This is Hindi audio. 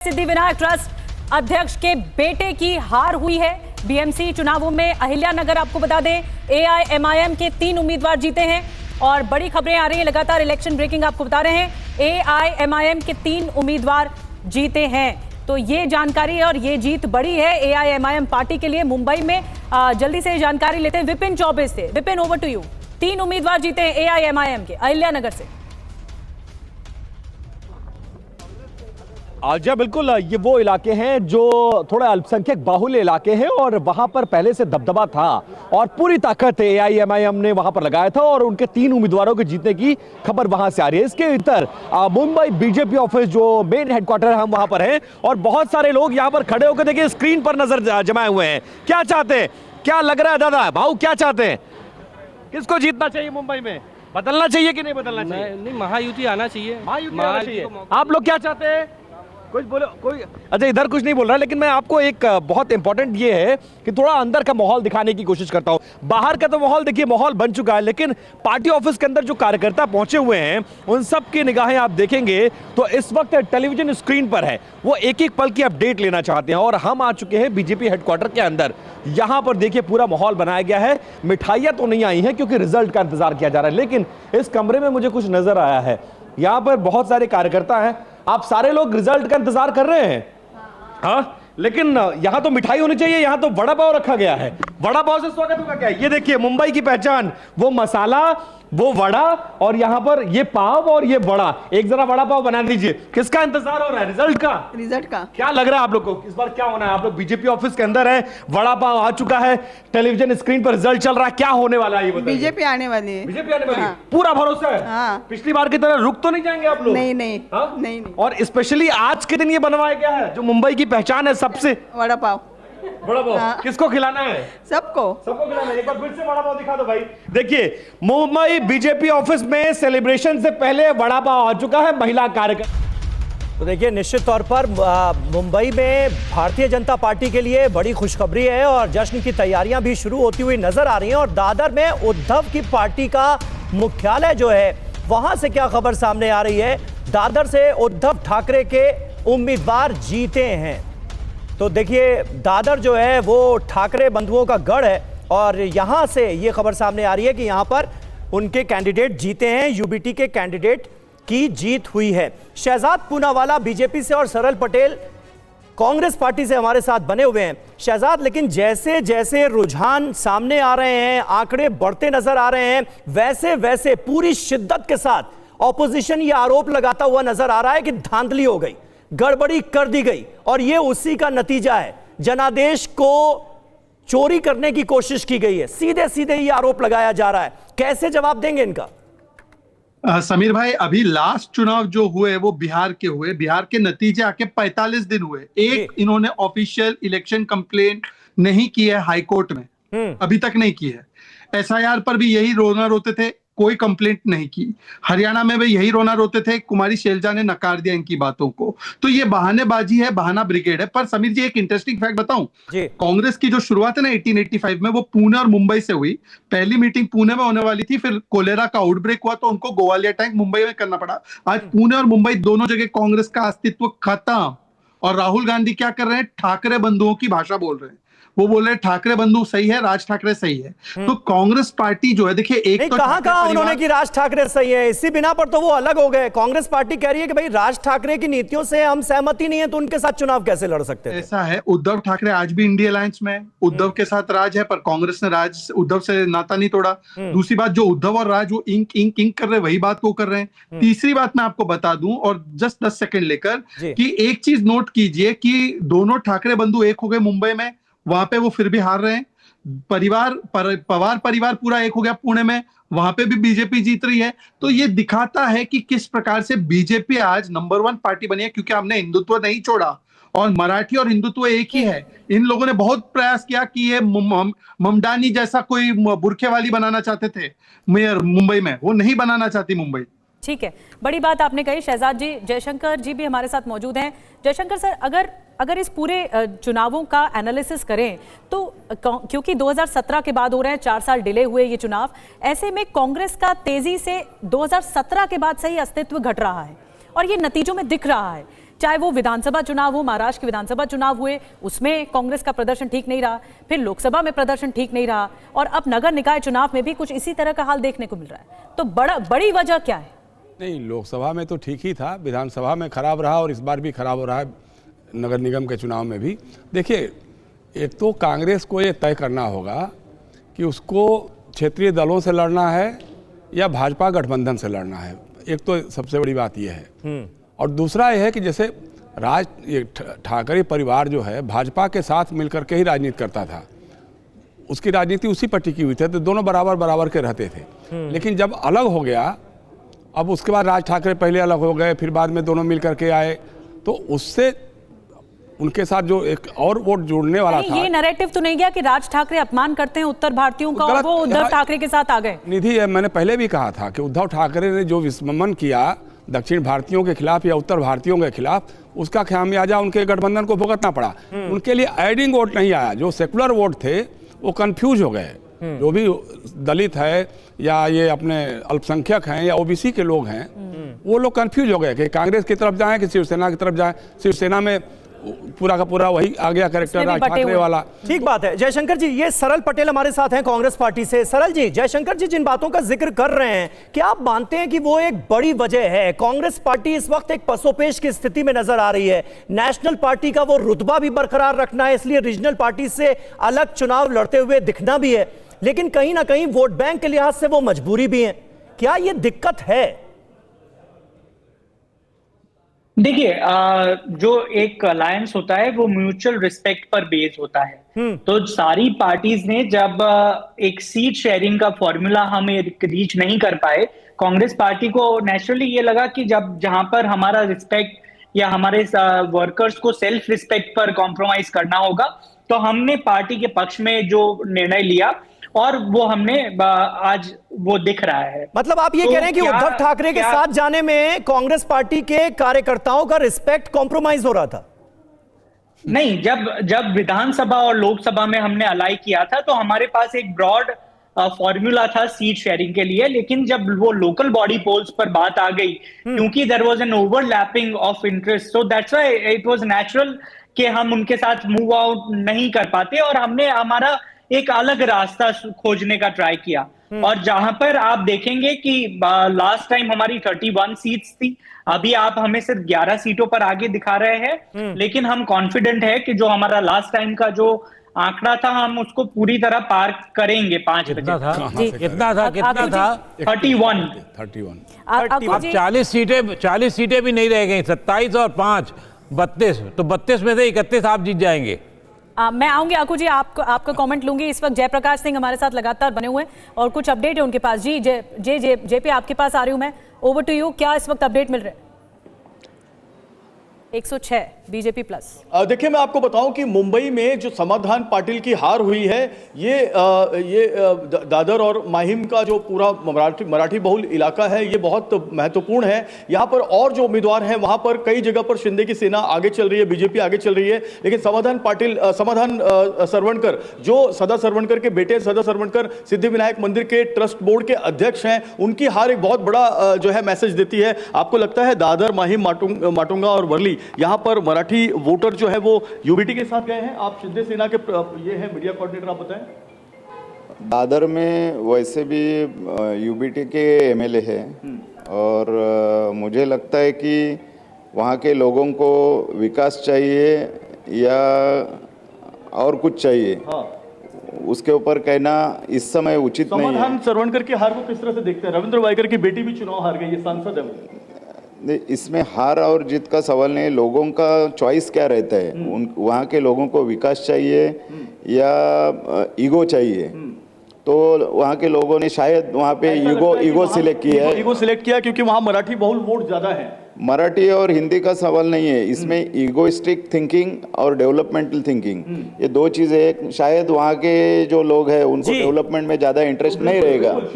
सिद्धिविनायक ट्रस्ट अध्यक्ष के बेटे की हार हुई है। बीएमसी चुनावों में अहिल्यानगर, आपको बता दें, एआईएमआईएम के 3 उम्मीदवार जीते हैं और बड़ी खबरें आ रही हैं लगातार। इलेक्शन ब्रेकिंग आपको बता रहे हैं, एआईएमआईएम के 3 उम्मीदवार जीते हैं। तो ये जानकारी है और ये जीत बड़ी है एआईएमआईएम पार्टी के लिए। मुंबई में जल्दी से जानकारी लेते हैं विपिन चौबे से। Vipin, over to you. 3 उम्मीदवार जीते हैं एआईएमआईएम के अहिल्यानगर से। जी बिल्कुल, ये वो इलाके हैं जो थोड़ा अल्पसंख्यक बाहुल्य इलाके हैं और वहां पर पहले से दबदबा था और पूरी ताकत एआईएमआईएम ने वहां पर लगाया था और उनके 3 उम्मीदवारों के जीतने की खबर वहां से आ रही है। इसके भीतर मुंबई बीजेपी ऑफिस जो मेन हेडक्वार्टर, हम वहां पर हैं और बहुत सारे लोग यहां पर खड़े होकर देखिए स्क्रीन पर नजर जमाए हुए हैं। क्या चाहते हैं, क्या लग रहा है दादा भाऊ, क्या चाहते हैं? किसको जीतना चाहिए मुंबई में? बदलना चाहिए कि नहीं बदलना चाहिए? नहीं, महायुति आना चाहिए। महायुति आना चाहिए। आप लोग क्या चाहते हैं? कुछ बोलो कोई? अच्छा, इधर कुछ नहीं बोल रहा, लेकिन मैं आपको एक बहुत इंपॉर्टेंट ये है कि थोड़ा अंदर का माहौल दिखाने की कोशिश करता हूं। बाहर का तो माहौल देखिए, माहौल बन चुका है, लेकिन पार्टी ऑफिस के अंदर जो कार्यकर्ता पहुंचे हुए हैं उन सब की निगाहें आप देखेंगे तो इस वक्त टेलीविजन स्क्रीन पर है। वो एक एक पल की अपडेट लेना चाहते हैं और हम आ चुके हैं बीजेपी हेडक्वार्टर के अंदर। यहां पर देखिए पूरा माहौल बनाया गया है। मिठाइयां तो नहीं आई हैं क्योंकि रिजल्ट का इंतजार किया जा रहा है, लेकिन इस कमरे में मुझे कुछ नजर आया है। यहां पर बहुत सारे कार्यकर्ता हैं। आप सारे लोग रिजल्ट का इंतजार कर रहे हैं? हाँ, लेकिन यहां तो मिठाई होनी चाहिए। यहां तो वड़ा पाव रखा गया है। वड़ा पाव से स्वागत होगा क्या? ये देखिए मुंबई की पहचान, वो मसाला, वो वड़ा और यहां पर ये पाव और ये वड़ा। एक जरा वड़ा पाव बना दीजिए। किसका इंतजार हो रहा है? रिजल्ट का। रिजल्ट का क्या लग रहा है आप लोग को इस बार क्या होना है? आप लोग बीजेपी ऑफिस के अंदर है, वड़ा पाव आ चुका है, टेलीविजन स्क्रीन पर रिजल्ट चल रहा है, क्या होने वाला है ये बताइए? बीजेपी आने वाली है। बीजेपी आने वाली है? हाँ। पूरा भरोसा है? हाँ। पिछली बार की तरह रुक तो नहीं जाएंगे आप लोग? नहीं नहीं, हाँ? नहीं नहीं। और स्पेशली आज के दिन ये बनवाया गया है जो मुंबई की पहचान है सबसे, वड़ा पाव। वड़ा पाव। हाँ। किसको खिलाना है? सबको सबको खिलाना है। एक बार फिर से वड़ा पाव दिखा दो भाई। देखिए मुंबई बीजेपी ऑफिस में सेलिब्रेशन से पहले वड़ा पाव आ चुका है महिला कार्यकर्ता। तो देखिए, निश्चित तौर पर मुंबई में भारतीय जनता पार्टी के लिए बड़ी खुशखबरी है और जश्न की तैयारियां भी शुरू होती हुई नजर आ रही हैं। और दादर में उद्धव की पार्टी का मुख्यालय जो है, वहां से क्या खबर सामने आ रही है? दादर से उद्धव ठाकरे के उम्मीदवार जीते हैं। तो देखिए, दादर जो है वो ठाकरे बंधुओं का गढ़ है और यहां से ये खबर सामने आ रही है कि यहां पर उनके कैंडिडेट जीते हैं। यूबीटी के कैंडिडेट की जीत हुई है। शहजाद पूनावाला बीजेपी से और सरल पटेल कांग्रेस पार्टी से हमारे साथ बने हुए हैं। शहजाद, लेकिन जैसे जैसे रुझान सामने आ रहे हैं, आंकड़े बढ़ते नजर आ रहे हैं, वैसे वैसे पूरी शिद्दत के साथ ऑपोजिशन ये आरोप लगाता हुआ नजर आ रहा है कि धांधली हो गई, गड़बड़ी कर दी गई और ये उसी का नतीजा है। जनादेश को चोरी करने की कोशिश की गई है। सीधे सीधे ये आरोप लगाया जा रहा है। कैसे जवाब देंगे इनका? समीर भाई, अभी लास्ट चुनाव जो हुए वो बिहार के हुए। बिहार के नतीजे आके 45 दिन हुए। एक इन्होंने ऑफिशियल इलेक्शन कंप्लेंट नहीं की है हाईकोर्ट में, अभी तक नहीं की है। एसआईआर पर भी यही रोना रोते थे, कोई कंप्लेंट नहीं की। हरियाणा में भी यही रोना रोते थे, कुमारी शैलजा ने नकार दिया इनकी बातों को। तो ये बहानेबाजी है, बहाना ब्रिगेड है। पर समीर जी, एक इंटरेस्टिंग फैक्ट बताऊं, कांग्रेस की जो शुरुआत है ना 1885 में, वो पुणे और मुंबई से हुई। पहली मीटिंग पुणे में होने वाली थी, फिर कोलेरा का आउटब्रेक हुआ तो उनको गोवालिया टैंक मुंबई में करना पड़ा। आज पुणे और मुंबई दोनों जगह कांग्रेस का अस्तित्व खत्म। और राहुल गांधी क्या कर रहे हैं? ठाकरे बंधुओं की भाषा बोल रहे हैं। वो बोल रहे ठाकरे बंधु सही है, राज ठाकरे सही है। तो कांग्रेस पार्टी जो है, देखिए, एक तो कहां उन्होंने कि राज ठाकरे सही है, इसी बिना पर तो वो अलग हो गए। कांग्रेस पार्टी कह रही है कि भाई राज ठाकरे की नीतियों से हम सहमति नहीं है, तो उनके साथ चुनाव कैसे लड़ सकते हैं? ऐसा है, उद्धव ठाकरे आज भी इंडिया अलायंस में है, उद्धव के साथ राज है, पर कांग्रेस ने राज उद्धव से नाता नहीं तोड़ा। दूसरी बात, जो उद्धव और राज वो इंक इंक इंक कर रहे हैं, वही बात को कर रहे हैं। तीसरी बात मैं आपको बता दूं, और जस्ट 10 सेकंड लेकर, कि एक चीज नोट कीजिए कि दोनों ठाकरे बंधु एक हो गए मुंबई में, वहां पे वो फिर भी हार रहे हैं। पवार परिवार पूरा एक हो गया पुणे में, वहां पे भी बीजेपी जीत रही है। तो ये दिखाता है कि किस प्रकार से बीजेपी आज नंबर 1 पार्टी बनी है, क्योंकि हमने हिंदुत्व नहीं छोड़ा और मराठी और हिंदुत्व एक ही है। इन लोगों ने बहुत प्रयास किया कि ये ममडानी जैसा कोई बुरखे वाली बनाना चाहते थे मेयर मुंबई में, वो नहीं बनाना चाहती मुंबई। ठीक है, बड़ी बात आपने कही शहजाद जी। जयशंकर जी भी हमारे साथ मौजूद हैं। जयशंकर सर, अगर इस पूरे चुनावों का एनालिसिस करें तो क्योंकि 2017 के बाद हो रहे हैं, 4 साल डिले हुए ये चुनाव, ऐसे में कांग्रेस का तेजी से 2017 के बाद से ही अस्तित्व घट रहा है और ये नतीजों में दिख रहा है। चाहे वो विधानसभा चुनाव हो, महाराष्ट्र के विधानसभा चुनाव हुए, उसमें कांग्रेस का प्रदर्शन ठीक नहीं रहा, फिर लोकसभा में प्रदर्शन ठीक नहीं रहा, और अब नगर निकाय चुनाव में भी कुछ इसी तरह का हाल देखने को मिल रहा है। तो बड़ी वजह क्या है? नहीं, लोकसभा में तो ठीक ही था, विधानसभा में खराब रहा और इस बार भी खराब हो रहा है, नगर निगम के चुनाव में भी। देखिए, एक तो कांग्रेस को ये तय करना होगा कि उसको क्षेत्रीय दलों से लड़ना है या भाजपा गठबंधन से लड़ना है। एक तो सबसे बड़ी बात यह है। और दूसरा यह है कि जैसे ठाकरे परिवार जो है भाजपा के साथ मिलकर के ही राजनीति करता था, उसकी राजनीति उसी पर टिकी हुई थी, तो दोनों बराबर बराबर के रहते थे। लेकिन जब अलग हो गया, अब उसके बाद राज ठाकरे पहले अलग हो गए, फिर बाद में दोनों मिल करके आए, तो उससे उनके साथ जो एक और वोट जोड़ने वाला था। ये नैरेटिव तो नहीं गया कि राज ठाकरे अपमान करते हैं उत्तर भारतीयों का और वो उद्धव ठाकरे के साथ आ गए? निधि, मैंने पहले भी कहा था कि उद्धव ठाकरे ने जो विस्मरण किया दक्षिण भारतीयों के खिलाफ या उत्तर भारतीयों के खिलाफ, उसका खामियाजा उनके गठबंधन को भुगतना पड़ा। उनके लिए एडिंग वोट नहीं आया, जो सेकुलर वोट थे वो कंफ्यूज हो गए। जो भी दलित है या ये अपने अल्पसंख्यक हैं या ओबीसी के लोग हैं, वो लोग कंफ्यूज हो गए कि कांग्रेस की तरफ जाएं कि शिवसेना की तरफ जाएं। शिवसेना में पूरा का पूरा वही आ गया कैरेक्टर राज ठाकरे वाला। ठीक बात है। जयशंकर जी, ये सरल पटेल हमारे साथ हैं कांग्रेस पार्टी से। सरल जी, जयशंकर जी जिन बातों का जिक्र कर रहे हैं, क्या आप मानते हैं कि वो एक बड़ी वजह है? कांग्रेस पार्टी इस वक्त एक पसोपेश की स्थिति में नजर आ रही है। नेशनल पार्टी का वो रुतबा भी बरकरार रखना है, इसलिए रीजनल पार्टी से अलग चुनाव लड़ते हुए दिखना भी है, लेकिन कहीं ना कहीं वोट बैंक के लिहाज से वो मजबूरी भी है। क्या ये दिक्कत है? देखिए, जो एक अलायंस होता है वो म्यूचुअल रिस्पेक्ट पर बेस होता है। तो सारी पार्टीज ने जब एक सीट शेयरिंग का फॉर्मूला हम रीच नहीं कर पाए, कांग्रेस पार्टी को नेचुरली ये लगा कि जब जहां पर हमारा रिस्पेक्ट या हमारे वर्कर्स को सेल्फ रिस्पेक्ट पर कॉम्प्रोमाइज करना होगा, तो हमने पार्टी के पक्ष में जो निर्णय लिया और वो हमने आज वो दिख रहा है। मतलब आप ये कह रहे हैं कि उद्धव ठाकरे के साथ जाने में कांग्रेस पार्टी के कार्यकर्ताओं का रिस्पेक्ट कॉम्प्रोमाइज हो रहा था? नहीं, जब विधानसभा और लोकसभा में हमने अलाई किया था तो हमारे पास एक ब्रॉड फॉर्मूला था सीट शेयरिंग के लिए, लेकिन जब वो लोकल बॉडी पोल्स पर बात आ गई, क्योंकि there was an overlapping of interest, so that's why it was natural कि हम उनके साथ मूव आउट नहीं कर पाते और हमने हमारा एक अलग रास्ता खोजने का ट्राई किया। और जहां पर आप देखेंगे कि लास्ट टाइम हमारी 31 सीट्स थी, अभी आप हमें सिर्फ 11 सीटों पर आगे दिखा रहे हैं, लेकिन हम कॉन्फिडेंट है कि जो हमारा लास्ट टाइम का जो आंकड़ा था हम उसको पूरी तरह पार करेंगे। 5 बजे कितना था? 31। अब 40 सीटें भी नहीं रह गई, 27 और 5 32, तो 32 में से 31 आप जीत जाएंगे। मैं आऊंगी आकू जी, आपका कमेंट लूंगी। इस वक्त जयप्रकाश सिंह हमारे साथ लगातार बने हुए हैं और कुछ अपडेट है उनके पास। जी जे पे आपके पास आ रही हूं मैं, ओवर टू यू। क्या इस वक्त अपडेट मिल रहे हैं? 106 बीजेपी प्लस। देखिए, मैं आपको बताऊं कि मुंबई में जो समाधान पाटिल की हार हुई है, ये दादर और माहिम का जो पूरा मराठी बहुल इलाका है, ये बहुत महत्वपूर्ण है। यहाँ पर और जो उम्मीदवार हैं वहाँ पर कई जगह पर शिंदे की सेना आगे चल रही है, बीजेपी आगे चल रही है, लेकिन समाधान सरवणकर, जो सदा सरवणकर के बेटे सदा सरवणकर सिद्धिविनायक मंदिर के ट्रस्ट बोर्ड के अध्यक्ष हैं, उनकी हार एक बहुत बड़ा जो है मैसेज देती है। आपको लगता है दादर, माहिम, माटुंगा और वर्ली, यहाँ पर मराठी वोटर जो है वो यूबीटी के साथ गए हैं? आप शिंदे सेना के ये है मीडिया कोऑर्डिनेटर, आप बताएं। दादर में वैसे भी यूबीटी के एमएलए हैं और मुझे लगता है कि वहाँ के लोगों को विकास चाहिए या और कुछ चाहिए, उसके ऊपर कहना इस समय उचित नहीं है। समाधान सरवणकर की हार को किस तरह से देखते हैं? रविंद्र वायकर की बेटी भी चुनाव हार गई है, सांसद है। इसमें हार और जीत का सवाल नहीं, लोगों का चॉइस क्या रहता है। वहाँ के लोगों को विकास चाहिए या ईगो चाहिए, तो वहाँ के लोगों ने शायद वहाँ पे ईगो सिलेक्ट किया है। ईगो सिलेक्ट किया क्योंकि वहाँ मराठी बहुल वोट ज्यादा है। मराठी और हिंदी का सवाल नहीं है इसमें, ईगोइस्टिक थिंकिंग और डेवलपमेंटल थिंकिंग, ये दो चीजें। शायद वहाँ के जो लोग हैं उनको डेवलपमेंट में ज्यादा इंटरेस्ट नहीं रहेगा।